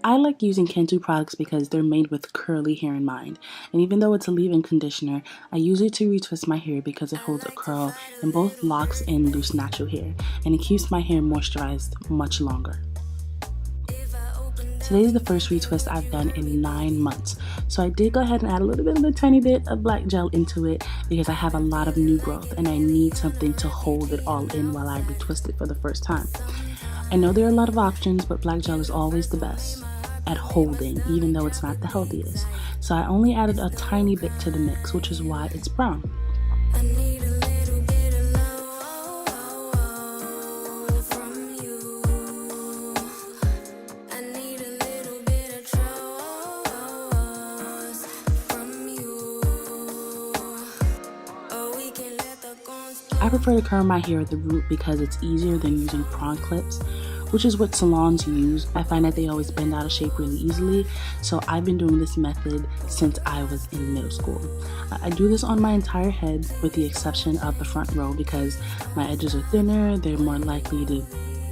I like using CANTU products because they're made with curly hair in mind. And even though it's a leave-in conditioner, I use it to retwist my hair because it holds a curl in both locks and loose natural hair. And it keeps my hair moisturized much longer. Today is the first retwist I've done in 9 months, so I did go ahead and add a tiny bit of black gel into it because I have a lot of new growth and I need something to hold it all in while I retwist it for the first time. I know there are a lot of options, but black gel is always the best at holding, even though it's not the healthiest. So I only added a tiny bit to the mix, which is why it's brown. I prefer to curl my hair at the root because it's easier than using prong clips, which is what salons use. I find that they always bend out of shape really easily, so I've been doing this method since I was in middle school. I do this on my entire head with the exception of the front row because my edges are thinner, they're more likely to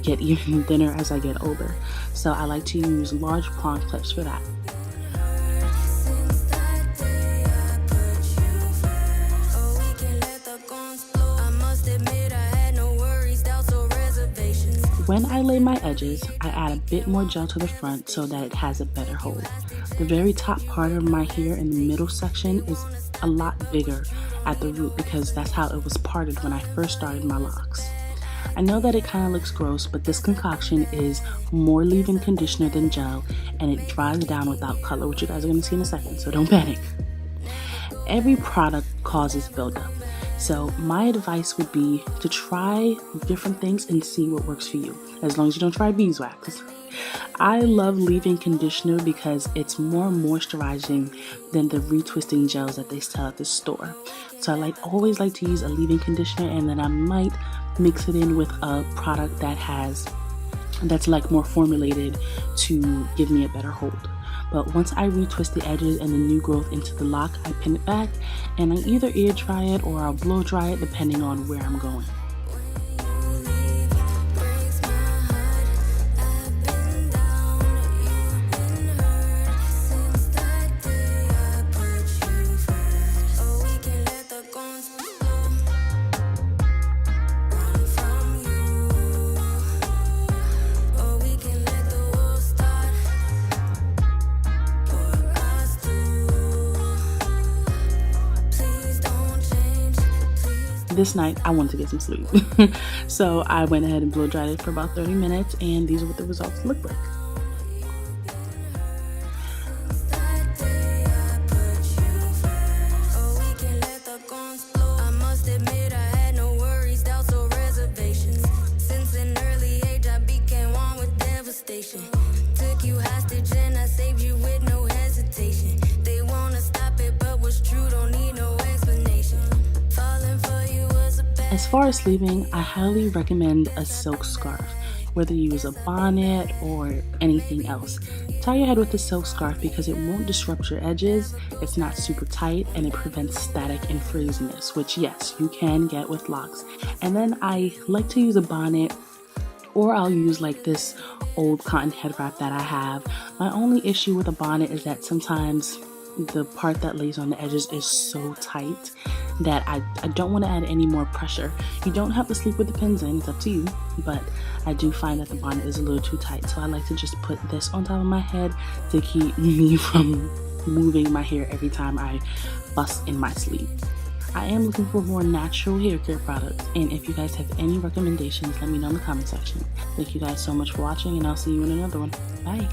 get even thinner as I get older. So I like to use large prong clips for that. When I lay my edges, I add a bit more gel to the front so that it has a better hold. The very top part of my hair in the middle section is a lot bigger at the root because that's how it was parted when I first started my locks. I know that it kind of looks gross, but this concoction is more leave-in conditioner than gel and it dries down without color, which you guys are going to see in a second, so don't panic. Every product causes buildup. So my advice would be to try different things and see what works for you, as long as you don't try beeswax. I love leave-in conditioner because it's more moisturizing than the retwisting gels that they sell at the store. So I always like to use a leave-in conditioner, and then I might mix it in with a product that's like more formulated to give me a better hold. But once I retwist the edges and the new growth into the lock, I pin it back and I either air dry it or I'll blow dry it depending on where I'm going. This night I wanted to get some sleep, so I went ahead and blow dried it for about 30 minutes, and these are what the results look like. As far as sleeving, I highly recommend a silk scarf. Whether you use a bonnet or anything else, tie your head with a silk scarf because it won't disrupt your edges, it's not super tight, and it prevents static and frizziness, which yes, you can get with locks. And then I like to use a bonnet, or I'll use like this old cotton head wrap that I have. My only issue with a bonnet is that sometimes the part that lays on the edges is so tight that I don't want to add any more pressure. You don't have to sleep with the pins in, it's up to you, but I do find that the bonnet is a little too tight, so I like to just put this on top of my head to keep me from moving my hair every time I bust in my sleep. I am looking for more natural hair care products, and if you guys have any recommendations, let me know in the comment section. Thank you guys so much for watching, and I'll see you in another one. Bye!